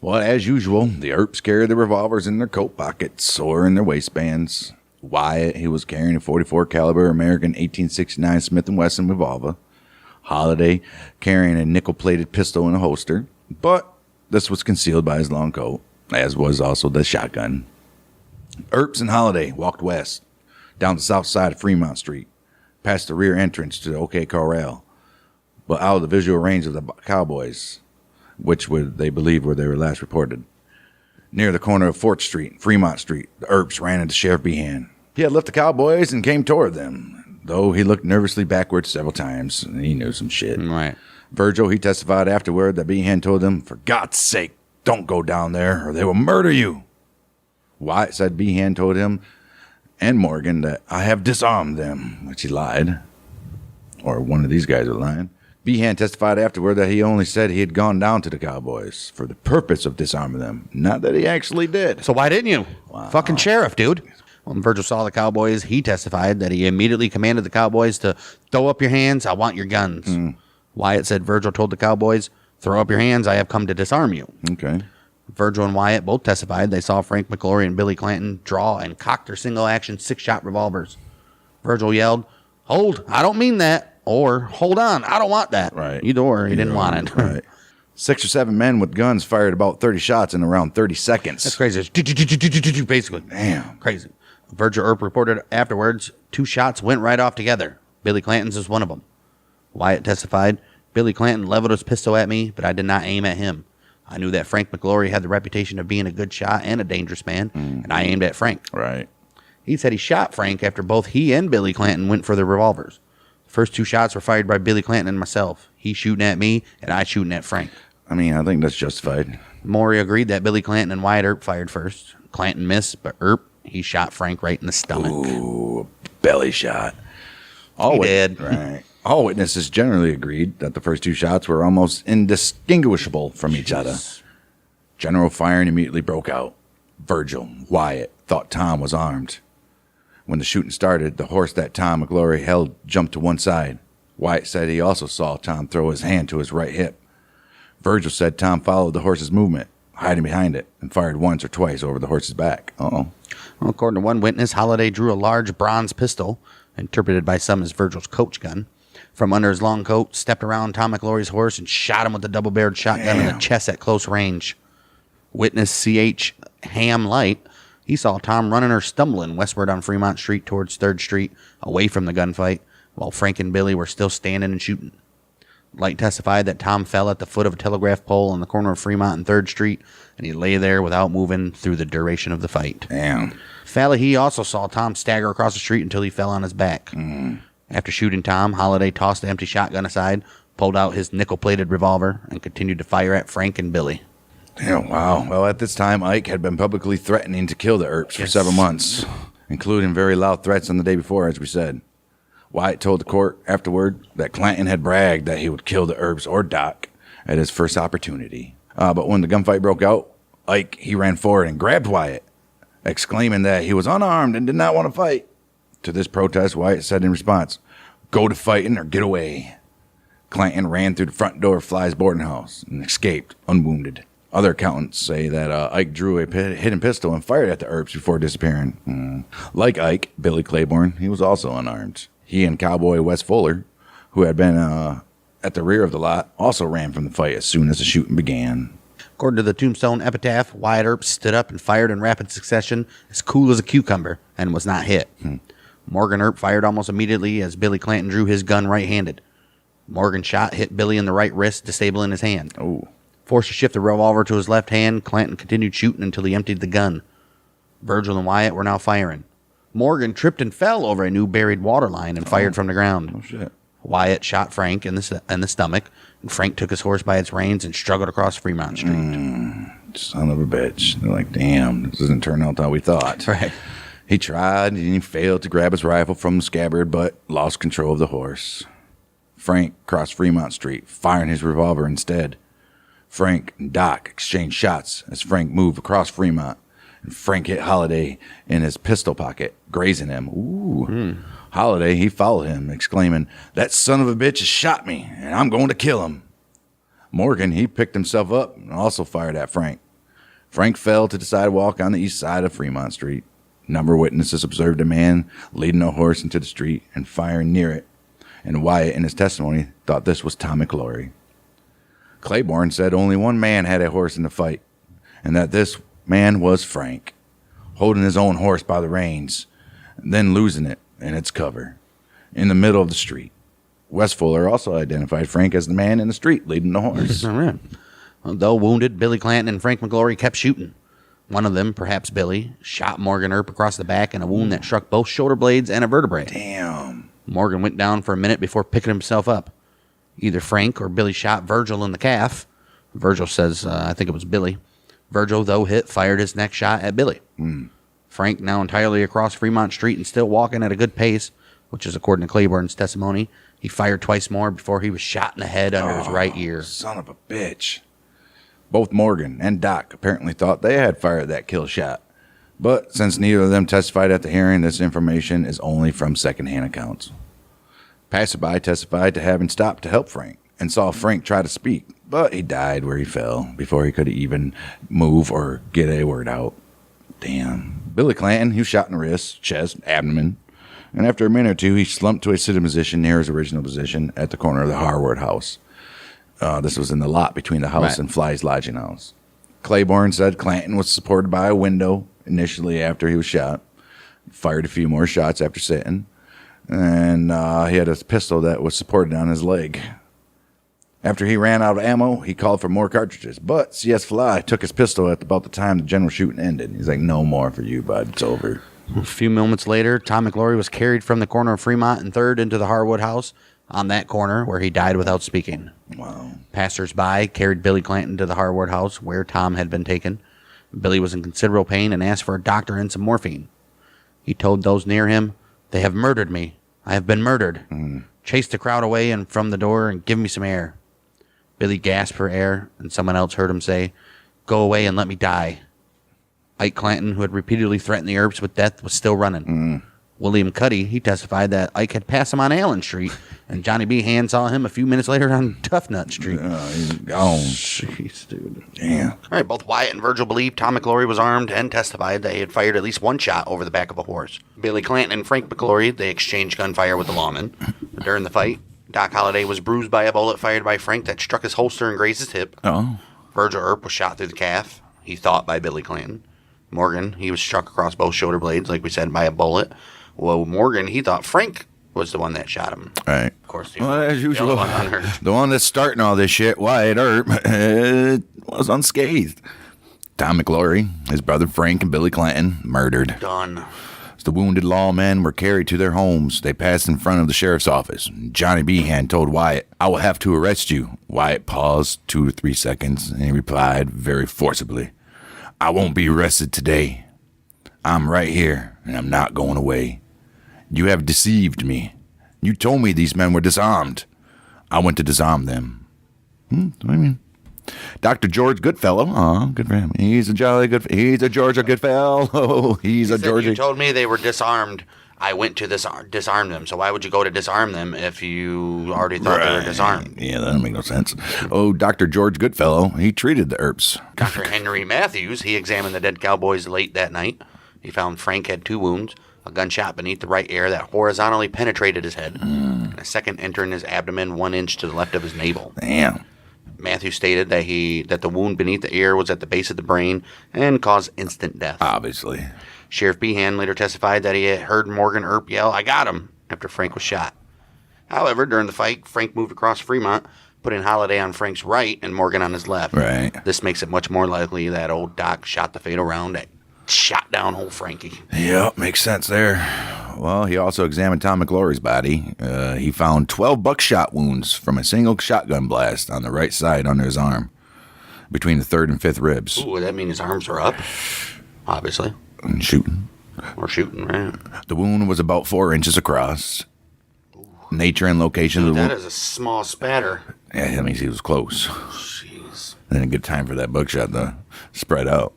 Well, as usual, the Earps carried the revolvers in their coat pockets or in their waistbands. Wyatt, he was carrying a .44 caliber American 1869 Smith & Wesson revolver. Holiday carrying a nickel-plated pistol in a holster, but this was concealed by his long coat, as was also the shotgun. Earps and Holiday walked west, down the south side of Fremont Street, past the rear entrance to the OK Corral, but out of the visual range of the cowboys, which they believe where they were last reported. Near the corner of 4th Street and Fremont Street, the Earps ran into Sheriff Behan. He had left the cowboys and came toward them, though he looked nervously backwards several times, and he knew some shit. Right. Virgil, he testified afterward that Behan told him, "For God's sake, don't go down there or they will murder you." Wyatt said Behan told him and Morgan that I have disarmed them, which he lied. Or one of these guys was lying. Behan testified afterward that he only said he had gone down to the cowboys for the purpose of disarming them, not that he actually did. So why didn't you? Wow. Fucking sheriff, dude. When Virgil saw the cowboys, he testified that he immediately commanded the cowboys to throw up your hands. I want your guns. Wyatt said Virgil told the cowboys, throw up your hands. I have come to disarm you. Okay. Virgil and Wyatt both testified they saw Frank McGlory and Billy Clanton draw and cock their single-action 6-shot revolvers. Virgil yelled, "Hold, I don't mean that," or "Hold on, I don't want that." Right. Either or, he didn't want it. Right. 6 or 7 men with guns fired about 30 shots in around 30 seconds. That's crazy. Basically. Damn. Crazy. Virgil Earp reported afterwards 2 shots went right off together. Billy Clanton's was one of them. Wyatt testified, Billy Clanton leveled his pistol at me, but I did not aim at him. I knew that Frank McGlory had the reputation of being a good shot and a dangerous man, and I aimed at Frank. Right. He said he shot Frank after both he and Billy Clanton went for their revolvers. The first 2 shots were fired by Billy Clanton and myself. He shooting at me, and I shooting at Frank. I mean, I think that's justified. Maury agreed that Billy Clanton and Wyatt Earp fired first. Clanton missed, but Earp, he shot Frank right in the stomach. Ooh, belly shot. He did. Right. All witnesses generally agreed that the first 2 shots were almost indistinguishable from each other. General firing immediately broke out. Virgil, Wyatt, thought Tom was armed. When the shooting started, the horse that Tom McGlory held jumped to one side. Wyatt said he also saw Tom throw his hand to his right hip. Virgil said Tom followed the horse's movement, hiding behind it, and fired once or twice over the horse's back. Well, according to one witness, Holiday drew a large bronze pistol, interpreted by some as Virgil's coach gun, from under his long coat, stepped around Tom McGlory's horse, and shot him with the double-barreled shotgun in the chest at close range. Witness C.H. Ham Light, he saw Tom running or stumbling westward on Fremont Street towards 3rd Street, away from the gunfight, while Frank and Billy were still standing and shooting. Light testified that Tom fell at the foot of a telegraph pole on the corner of Fremont and 3rd Street, and he lay there without moving through the duration of the fight. Damn. Fallahy also saw Tom stagger across the street until he fell on his back. After shooting Tom, Holiday tossed the empty shotgun aside, pulled out his nickel-plated revolver, and continued to fire at Frank and Billy. Damn, wow. Well, at this time, Ike had been publicly threatening to kill the Earps for several months, including very loud threats on the day before, as we said. Wyatt told the court afterward that Clanton had bragged that he would kill the Earps or Doc at his first opportunity. But when the gunfight broke out, Ike, he ran forward and grabbed Wyatt, exclaiming that he was unarmed and did not want to fight. To this protest, Wyatt said in response, "Go to fighting or get away." Clanton ran through the front door of Fly's boarding house and escaped unwounded. Other accountants say that Ike drew a hidden pistol and fired at the Earps before disappearing. Like Ike, Billy Claiborne, he was also unarmed. He and cowboy Wes Fuller, who had been at the rear of the lot, also ran from the fight as soon as the shooting began. According to the tombstone epitaph, Wyatt Earp stood up and fired in rapid succession, as cool as a cucumber, and was not hit. Morgan Earp fired almost immediately as Billy Clanton drew his gun right-handed. Morgan's shot hit Billy in the right wrist, disabling his hand. Forced to shift the revolver to his left hand, Clanton continued shooting until he emptied the gun. Virgil and Wyatt were now firing. Morgan tripped and fell over a new buried water line and fired from the ground. Oh, shit. Wyatt shot Frank in the stomach, and Frank took his horse by its reins and struggled across Fremont Street. Son of a bitch. They're like, damn, this doesn't turn out how we thought. Right. He tried and he failed to grab his rifle from the scabbard, but lost control of the horse. Frank crossed Fremont Street, firing his revolver instead. Frank and Doc exchanged shots as Frank moved across Fremont, and Frank hit Holiday in his pistol pocket, grazing him. Holiday, he followed him, exclaiming, "That son of a bitch has shot me, and I'm going to kill him." Morgan, he picked himself up and also fired at Frank, Frank fell to the sidewalk on the east side of Fremont Street. A number of witnesses observed a man leading a horse into the street and firing near it, and Wyatt, in his testimony, thought this was Tom McGlory. Claiborne said only one man had a horse in the fight, and that this man was Frank, holding his own horse by the reins, and then losing it in its cover, in the middle of the street. Wes Fuller also identified Frank as the man in the street leading the horse. All right. Though wounded, Billy Clanton and Frank McGlory kept shooting. One of them, perhaps Billy, shot Morgan Earp across the back in a wound that struck both shoulder blades and a vertebrae. Damn. Morgan went down for a minute before picking himself up. Either Frank or Billy shot Virgil in the calf. Virgil says, I think it was Billy. Virgil, though hit, fired his next shot at Billy. Frank, now entirely across Fremont Street and still walking at a good pace, which is according to Claiborne's testimony, he fired twice more before he was shot in the head under his right ear. Son of a bitch. Both Morgan and Doc apparently thought they had fired that kill shot. But since neither of them testified at the hearing, this information is only from secondhand accounts. Passerby testified to having stopped to help Frank and saw Frank try to speak, but he died where he fell before he could even move or get a word out. Damn. Billy Clanton, he was shot in the wrist, chest, abdomen, and after a minute or two, he slumped to a sitting position near his original position at the corner of the Harwood house. This was in the lot between the house and Fly's lodging house. Claiborne said Clanton was supported by a window initially after he was shot. Fired a few more shots after sitting. And he had a pistol that was supported on his leg. After he ran out of ammo, he called for more cartridges. But C.S. Fly took his pistol at about the time the general shooting ended. He's like, no more for you, bud. It's over. A few moments later, Tom McGlory was carried from the corner of Fremont and 3rd into the Harwood house on that corner where he died without speaking. Wow. Passers-by carried Billy Clanton to the Harwood house where Tom had been taken. Billy was in considerable pain and asked for a doctor and some morphine. He told those near him, "They have murdered me. I have been murdered. Chase the crowd away and from the door and give me some air." Billy gasped for air, and someone else heard him say, "Go away and let me die." Ike Clanton, who had repeatedly threatened the Earps with death, was still running. William Cuddy, he testified that Ike had passed him on Allen Street, and Johnny B. Hand saw him a few minutes later on Tough Nut Street. He's gone. Jeez, dude. Damn. All right, both Wyatt and Virgil believed Tom McGlory was armed and testified that he had fired at least one shot over the back of a horse. Billy Clanton and Frank McGlory, they exchanged gunfire with the lawman. During the fight, Doc Holliday was bruised by a bullet fired by Frank that struck his holster and grazed his hip. Virgil Earp was shot through the calf, he thought by Billy Clanton. Morgan, he was struck across both shoulder blades, like we said, by a bullet. Well, Morgan, he thought Frank was the one that shot him. Right. Of course, As usual, the the one that's starting all this shit, Wyatt Earp, was unscathed. Tom McGlory, his brother Frank, and Billy Clanton murdered. Done. As the wounded lawmen were carried to their homes, they passed in front of the sheriff's office. Johnny Behan told Wyatt, "I will have to arrest you." Wyatt paused 2 to 3 seconds, and he replied very forcibly, "I won't be arrested today. I'm right here, and I'm not going away. You have deceived me. You told me these men were disarmed. I went to disarm them." Dr. George Goodfellow. Good for him. He's a Georgia Goodfellow. He's a Georgia. You told me they were disarmed. I went to disarm them. So why would you go to disarm them if you already thought they were disarmed? Yeah, that doesn't make no sense. Dr. George Goodfellow, he treated the Earps. Dr. Henry Matthews, he examined the dead cowboys late that night. He found Frank had 2 wounds, a gunshot beneath the right ear that horizontally penetrated his head, and a second entering his abdomen 1 inch to the left of his navel. Damn. Matthews stated that the wound beneath the ear was at the base of the brain and caused instant death. Obviously. Sheriff Behan later testified that he had heard Morgan Earp yell, "I got him," after Frank was shot. However, during the fight, Frank moved across Fremont, putting Holliday on Frank's right and Morgan on his left. Right. This makes it much more likely that old Doc shot the fatal round that shot down old Frankie. Yep, makes sense there. Well, he also examined Tom McGlory's body. He found 12 buckshot wounds from a single shotgun blast on the right side under his arm, between the 3rd and 5th ribs. Ooh, that means his arms were up, obviously. And shooting. Or shooting, right? The wound was about 4 inches across. Nature and location of the wound. That is a small spatter. Yeah, that means he was close. Jeez. Then good time for that buckshot to spread out.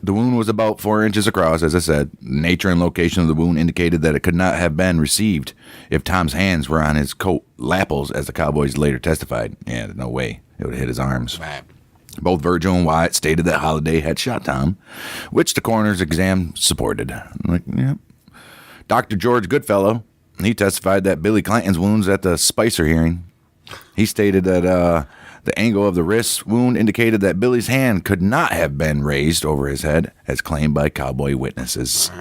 The wound was about 4 inches across, as I said. Nature and location of the wound indicated that it could not have been received if Tom's hands were on his coat lapels, as the cowboys later testified. Yeah, no way. It would have hit his arms. Right. Both Virgil and Wyatt stated that Holliday had shot Tom, which the coroner's exam supported. Yeah. Dr. George Goodfellow, he testified that Billy Clanton's wounds at the Spicer hearing. He stated that the angle of the wrist wound indicated that Billy's hand could not have been raised over his head, as claimed by cowboy witnesses.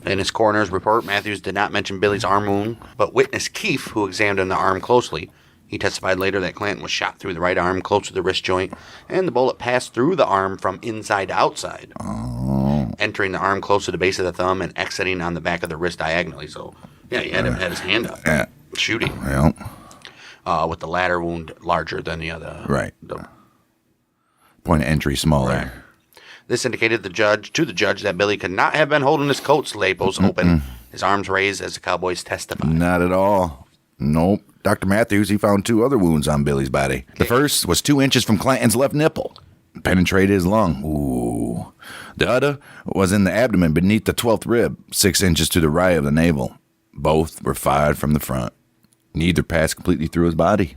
In his coroner's report, Matthews did not mention Billy's arm wound, but witness Keefe, who examined the arm closely, he testified later that Clanton was shot through the right arm close to the wrist joint, and the bullet passed through the arm from inside to outside, entering the arm close to the base of the thumb and exiting on the back of the wrist diagonally. So, yeah, he had his hand up, shooting. Yeah. With the latter wound larger than the other. Right. Point of entry smaller. Right. This indicated to the judge that Billy could not have been holding his coat lapels open, his arms raised as the cowboys testified. Not at all. Nope. Dr. Matthews, he found 2 other wounds on Billy's body. The first was 2 inches from Clanton's left nipple. Penetrated his lung. Ooh. The other was in the abdomen beneath the 12th rib, 6 inches to the right of the navel. Both were fired from the front. Neither passed completely through his body.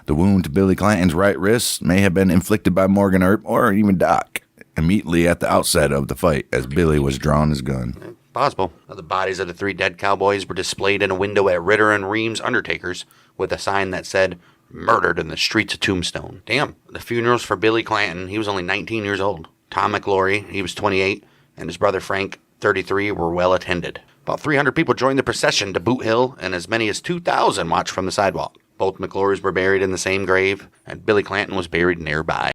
The wound to Billy Clanton's right wrist may have been inflicted by Morgan Earp or even Doc immediately at the outset of the fight as Billy was drawing his gun. Possible. The bodies of the 3 dead cowboys were displayed in a window at Ritter and Reams Undertakers with a sign that said, "Murdered in the streets of Tombstone." Damn. The funerals for Billy Clanton, he was only 19 years old. Tom McLaury, he was 28, and his brother Frank, 33, were well attended. About 300 people joined the procession to Boot Hill, and as many as 2,000 watched from the sidewalk. Both McLaurys were buried in the same grave, and Billy Clanton was buried nearby.